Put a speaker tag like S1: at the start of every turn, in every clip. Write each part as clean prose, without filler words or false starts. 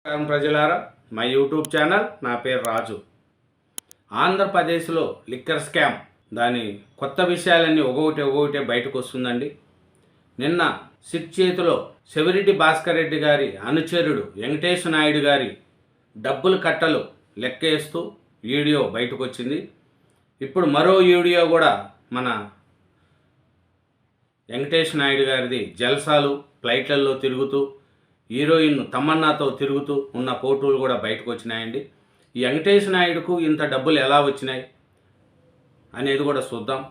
S1: నమస్కారం ప్రజలారా, మా యూట్యూబ్ ఛానల్, నా పేరు రాజు. ఆంధ్రప్రదేశ్లో లిక్కర్ స్కామ్ దాని కొత్త విషయాలన్నీ ఒక్కొక్కటే బయటకు వస్తుందండి. నిన్న సిట్ చేతిలో సెవిరెడ్డి భాస్కర్ రెడ్డి గారి అనుచరుడు వెంకటేష్ నాయుడు గారి డబ్బులు కట్టలు లెక్కేస్తూ వీడియో బయటకు వచ్చింది. ఇప్పుడు మరో వీడియో కూడా మన వెంకటేష్ నాయుడు గారిది జల్సాలు ఫ్లైట్లలో తిరుగుతూ హీరోయిన్ తమన్నాతో తిరుగుతూ ఉన్న ఫోటోలు కూడా బయటకు వచ్చినాయండి. ఈ వెంకటేష్ నాయుడుకు ఇంత డబ్బులు ఎలా వచ్చినాయి అనేది కూడా చూద్దాం.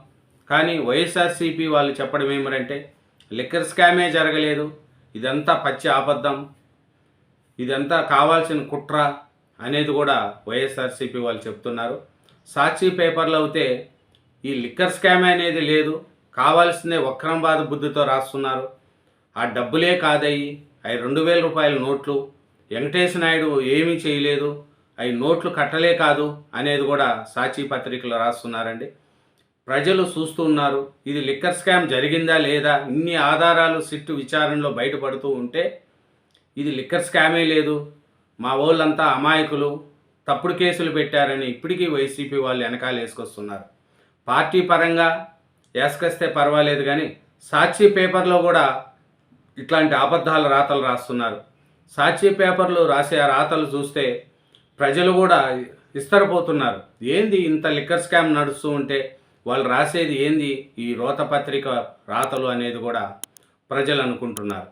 S1: కానీ వైఎస్ఆర్సీపీ వాళ్ళు చెప్పడం ఏమంటే లిక్కర్ స్కామే జరగలేదు, ఇదంతా పచ్చి అబద్ధం, ఇదంతా కావాల్సిన కుట్ర అనేది కూడా వైఎస్ఆర్సీపీ వాళ్ళు చెప్తున్నారు. సాక్షి పేపర్లో అయితే ఈ లిక్కర్ స్కామ్ అనేది లేదు, కావాల్సిందే వక్రంబాద బుద్ధితో రాస్తున్నారు. ఆ డబ్బులే కాదయ్యి, అవి 2000 రూపాయల నోట్లు, వెంకటేష్ నాయుడు ఏమీ చేయలేదు, అవి నోట్లు కట్టలే కాదు అనేది కూడా సాక్షి పత్రికలో రాస్తున్నారండి. ప్రజలు చూస్తూ ఉన్నారు. ఇది లిక్కర్ స్కామ్ జరిగిందా లేదా, ఇన్ని ఆధారాలు సిట్టు విచారణలో బయటపడుతూ ఉంటే ఇది లిక్కర్ స్కామే లేదు, మా వాళ్ళంతా అమాయకులు, తప్పుడు కేసులు పెట్టారని ఇప్పటికీ వైసీపీ వాళ్ళు వెనకాల వేసుకొస్తున్నారు. పార్టీ పరంగా వేసుకొస్తే పర్వాలేదు, కానీ సాక్షి పేపర్లో కూడా ఇట్లాంటి అబద్ధాల రాతలు రాస్తున్నారు. సాక్షి పేపర్లు రాసే ఆ రాతలు చూస్తే ప్రజలు కూడా విస్తరపోతున్నారు. ఏంది ఇంత లిక్కర్ స్కామ్ నడుస్తూ ఉంటే వాళ్ళు రాసేది ఏంది ఈ రోతపత్రిక రాతలు అనేది కూడా ప్రజలు అనుకుంటున్నారు.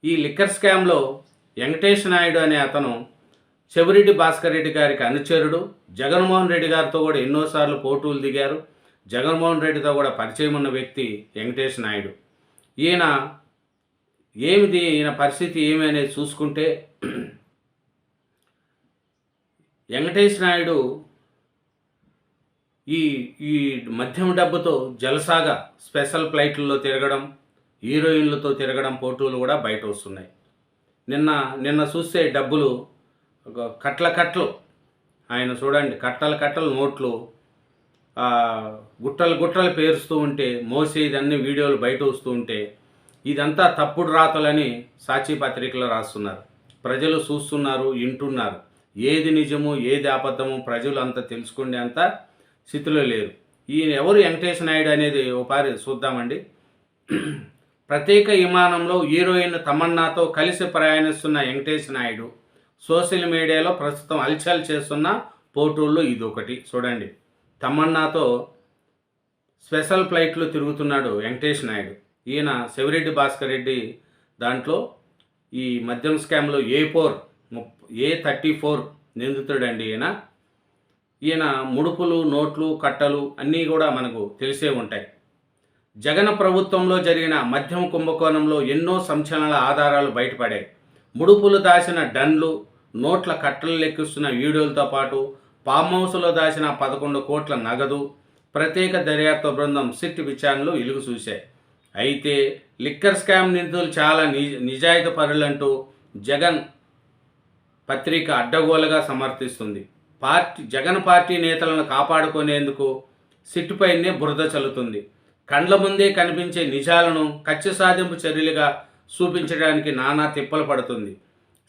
S1: ఈ లిక్కర్ స్కామ్లో వెంకటేష్ నాయుడు అనే అతను సెవిరెడ్డి భాస్కర్ రెడ్డి గారికి అనుచరుడు, జగన్మోహన్ రెడ్డి గారితో కూడా ఎన్నోసార్లు పోటీలు దిగారు. జగన్మోహన్ రెడ్డితో కూడా పరిచయం ఉన్న వ్యక్తి వెంకటేష్ నాయుడు. ఈయన పరిస్థితి ఏమి అనేది చూసుకుంటే, వెంకటేష్ నాయుడు ఈ మద్యం డబ్బుతో జలసాగా స్పెషల్ ఫ్లైట్లలో తిరగడం, హీరోయిన్లతో తిరగడం ఫోటోలు కూడా బయట వస్తున్నాయి. నిన్న చూస్తే డబ్బులు కట్టలు ఆయన చూడండి, కట్టలు నోట్లు గుట్టలు పేరుస్తూ ఉంటే మోసేది అన్ని వీడియోలు బయట వస్తూ ఉంటే ఇదంతా తప్పుడు రాతలని సాక్షి పత్రికలో రాస్తున్నారు. ప్రజలు చూస్తున్నారు, వింటున్నారు. ఏది నిజము ఏది అబద్ధము ప్రజలు అంత తెలుసుకునే అంత స్థితిలో లేరు. ఈయన ఎవరు వెంకటేష్ నాయుడు అనేది ఒకసారి చూద్దామండి. ప్రత్యేక విమానంలో హీరోయిన్ తమన్నాతో కలిసి ప్రయాణిస్తున్న వెంకటేష్ నాయుడు సోషల్ మీడియాలో ప్రస్తుతం హల్చల్ చేస్తున్న ఫోటోల్లో ఇది ఒకటి చూడండి. తమన్నాతో స్పెషల్ ఫ్లైట్లో తిరుగుతున్నాడు వెంకటేష్ నాయుడు. ఈయన సెవిరెడ్డి భాస్కర్ రెడ్డి దాంట్లో ఈ మద్యం స్కామ్లో A34 నిందితుడండి. ఈయన ముడుపులు, నోట్లు, కట్టలు అన్నీ కూడా మనకు తెలిసే ఉంటాయి. జగన్ ప్రభుత్వంలో జరిగిన మద్యం కుంభకోణంలో ఎన్నో సంచలనాల ఆధారాలు బయటపడాయి. ముడుపులు దాచిన డన్లు, నోట్ల కట్టలు లెక్కిస్తున్న వీడియోలతో పాటు ఫామ్ హౌస్లో దాచిన 11 కోట్ల నగదు ప్రత్యేక దర్యాప్తు బృందం సిట్ విచారణలో వెలుగు చూశాయి. అయితే లిక్కర్ స్కామ్ నిందితులు చాలా నిజాయితీ పరులంటూ జగన్ పత్రిక అడ్డగోలుగా సమర్థిస్తుంది. జగన్ పార్టీ నేతలను కాపాడుకునేందుకు సిట్టుపైనే బురద చల్లుతుంది. కండ్ల ముందే కనిపించే నిజాలను కక్ష సాధింపు చర్యలుగా చూపించడానికి నానా తిప్పలు పడుతుంది.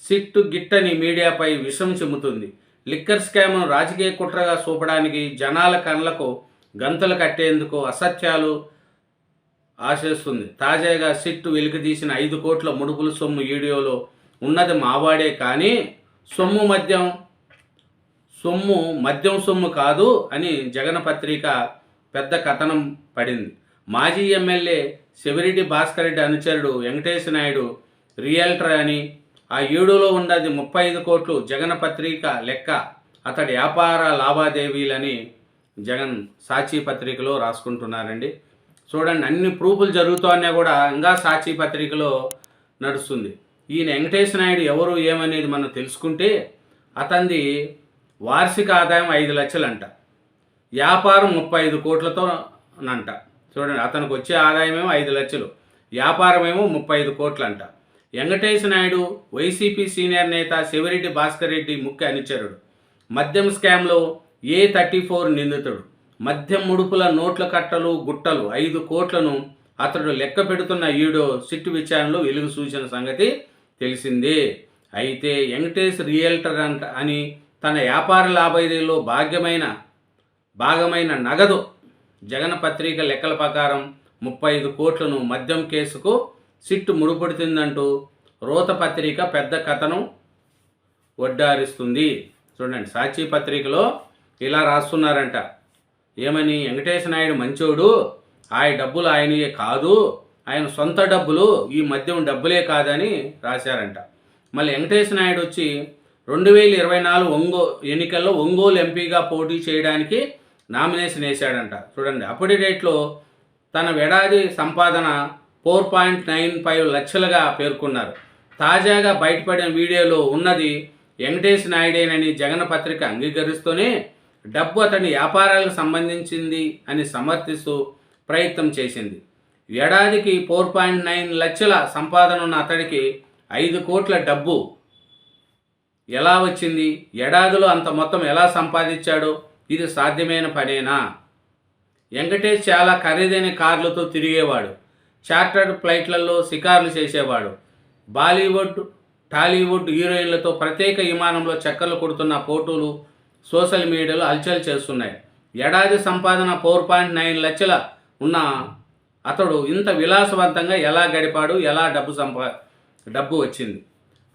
S1: సిట్టు గిట్టని మీడియాపై విషం చెమ్ముతుంది. లిక్కర్ స్కామ్ను రాజకీయ కుట్రగా చూపడానికి, జనాల కళ్ళకు గంతలు కట్టేందుకు అసత్యాలు ఆశిస్తుంది. తాజాగా సిట్టు వెలికితీసిన 5 కోట్ల ముడుపుల సొమ్ము వీడియోలో ఉన్నది మావాడే, కానీ మద్యం సొమ్ము కాదు అని జగన్ పత్రిక పెద్ద కథనం పడింది. మాజీ ఎమ్మెల్యే సెవిరెడ్డి భాస్కర్ రెడ్డి అనుచరుడు వెంకటేష్ నాయుడు రియల్టర్ అని, ఆ వీడియోలో ఉన్నది 35 కోట్లు జగన్ పత్రిక లెక్క, అతడి వ్యాపార లావాదేవీలని జగన్ సాక్షి పత్రికలో రాసుకుంటున్నారండి. చూడండి, అన్ని ప్రూఫ్లు జరుగుతున్నా కూడా ఇంకా సాక్షి పత్రికలో నడుస్తుంది. ఈయన వెంకటేష్ నాయుడు ఎవరు ఏమనేది మనం తెలుసుకుంటే, అతనిది వార్షిక ఆదాయం 5 లక్షలంట, వ్యాపారం 35 కోట్లతోనంట. చూడండి, అతనికి వచ్చే ఆదాయం ఏమో 5 లక్షలు, వ్యాపారం ఏమో 35 కోట్లంట. వెంకటేష్ నాయుడు వైసీపీ సీనియర్ నేత సెవిరెడ్డి భాస్కర్ రెడ్డి ముఖ్య అనుచరుడు. మద్యం స్కామ్లో A34 నిందితుడు. మద్యం ముడుపుల నోట్ల కట్టలు, గుట్టలు 5 కోట్లను అతడు లెక్క పెడుతున్న వీడియో సిట్టు విచారణలో వెలుగు చూసిన సంగతి తెలిసిందే. అయితే వెంకటేష్ రియల్టర్ అని తన వ్యాపార లావాదేవీలో భాగమైన నగదు జగన్ పత్రిక లెక్కల ప్రకారం 35 కోట్లను మద్యం కేసుకు సిట్టు ముడిపడుతుందంటూ రోత పత్రిక పెద్ద కథనం వడ్డారిస్తుంది. చూడండి, సాక్షి పత్రికలో ఇలా రాస్తున్నారంట. ఏమని? వెంకటేశ నాయుడు మంచోడు, ఆయన డబ్బులు ఆయనయే కాదు, ఆయన సొంత డబ్బులు, ఈ మద్యం డబ్బులే కాదని రాశారంట. మళ్ళీ వెంకటేశ నాయుడు వచ్చి 2024 ఎన్నికల్లో ఒంగోలు ఎంపీగా పోటీ చేయడానికి నామినేషన్ వేశాడంట. చూడండి, అప్పటి డేట్లో తన ఏడాది సంపాదన 4.95 లక్షలుగా పేర్కొన్నారు. తాజాగా బయటపడిన వీడియోలో ఉన్నది వెంకటేశ్ నాయుడేనని జగన్ పత్రిక అంగీకరిస్తూనే డబ్బు అతని వ్యాపారాలకు సంబంధించింది అని సమర్థిస్తూ ప్రయత్నం చేసింది. ఏడాదికి 4.9 లక్షల సంపాదన ఉన్న అతడికి 5 కోట్ల డబ్బు ఎలా వచ్చింది? ఏడాదిలో అంత మొత్తం ఎలా సంపాదించాడో ఇది సాధ్యమైన పనేనా? వెంకటేష్ చాలా ఖరీదైన కార్లతో తిరిగేవాడు, చార్టర్డ్ ఫ్లైట్లలో షికార్లు చేసేవాడు. బాలీవుడ్, టాలీవుడ్ హీరోయిన్లతో ప్రత్యేక విమానంలో చక్కర్లు కొడుతున్న ఫోటోలు సోషల్ మీడియాలో హల్చల్ చేస్తున్నాయి. ఏడాది సంపాదన 4.9 లక్షల ఉన్న అతడు ఇంత విలాసవంతంగా ఎలా గడిపాడు? ఎలా డబ్బు వచ్చింది?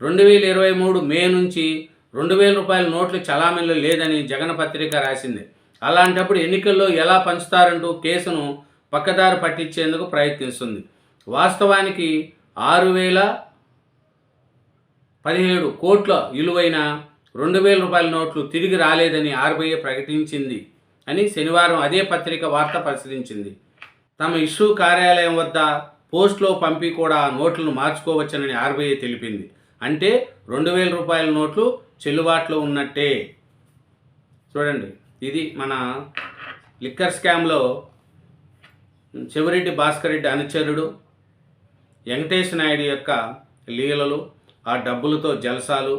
S1: 2023 మే నుంచి 2,000 రూపాయల నోట్లు చలామణిలో లేదని జగన్ పత్రిక రాసింది. అలాంటప్పుడు ఎన్నికల్లో ఎలా పంచుతారంటూ కేసును పక్కదారి పట్టించేందుకు ప్రయత్నిస్తుంది. వాస్తవానికి 6,017 కోట్ల విలువైన 2,000 రూపాయల నోట్లు తిరిగి రాలేదని ఆర్బీఐ ప్రకటించింది అని శనివారం అదే పత్రిక వార్త ప్రచురించింది. తమ ఇష్యూ కార్యాలయం వద్ద పోస్ట్లో పంపి కూడా నోట్లను మార్చుకోవచ్చని ఆర్బీఐ తెలిపింది. అంటే 2,000 రూపాయల నోట్లు చెల్లుబాటులో ఉన్నట్టే. చూడండి, ఇది మన లిక్కర్ స్కామ్లో చెవిరెడ్డి భాస్కర్ రెడ్డి అనుచరుడు వెంకటేశ్ నాయుడు యొక్క లీలలు, ఆ డబ్బులతో జల్సాలు,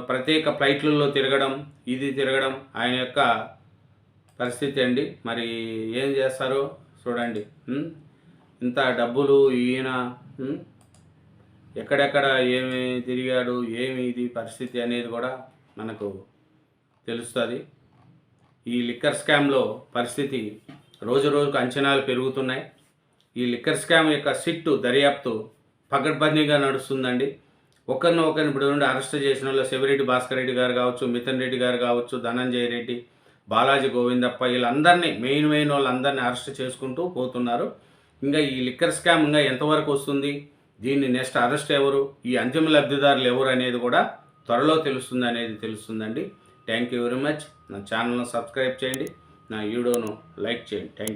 S1: ప్రత్యేక ఫ్లైట్లలో తిరగడం, తిరగడం ఆయన యొక్క పరిస్థితి అండి. మరి ఏం చేస్తారో చూడండి. ఇంత డబ్బులు ఈయన ఎక్కడెక్కడ ఏమి తిరిగాడు, ఏమి ఇది పరిస్థితి అనేది కూడా మనకు తెలుస్తుంది. ఈ లిక్కర్ స్కామ్లో పరిస్థితి రోజు రోజుకు అంచనాలు పెరుగుతున్నాయి. ఈ లిక్కర్ స్కామ్ యొక్క సిట్టు దర్యాప్తు పకడ్బందీగా నడుస్తుందండి. ఒకరిని ఇప్పుడు నుండి అరెస్ట్ చేసిన వాళ్ళు చెవిరెడ్డి భాస్కర్ రెడ్డి గారు కావచ్చు, మిథున్ రెడ్డి గారు కావచ్చు, ధనంజయ రెడ్డి, బాలాజీ గోవిందప్ప, వీళ్ళందరినీ మెయిన్ వాళ్ళందరినీ అరెస్ట్ చేసుకుంటూ పోతున్నారు. ఇంకా ఈ లిక్కర్ స్కామ్ ఇంకా ఎంతవరకు వస్తుంది, దీన్ని నెక్స్ట్ అరెస్ట్ ఎవరు, ఈ అంతిమ లబ్ధిదారులు ఎవరు అనేది కూడా త్వరలో తెలుస్తుందండి. Thank you very much. నా ఛానల్ను సబ్స్క్రైబ్ చేయండి, నా వీడియోను లైక్ చేయండి. Thank you.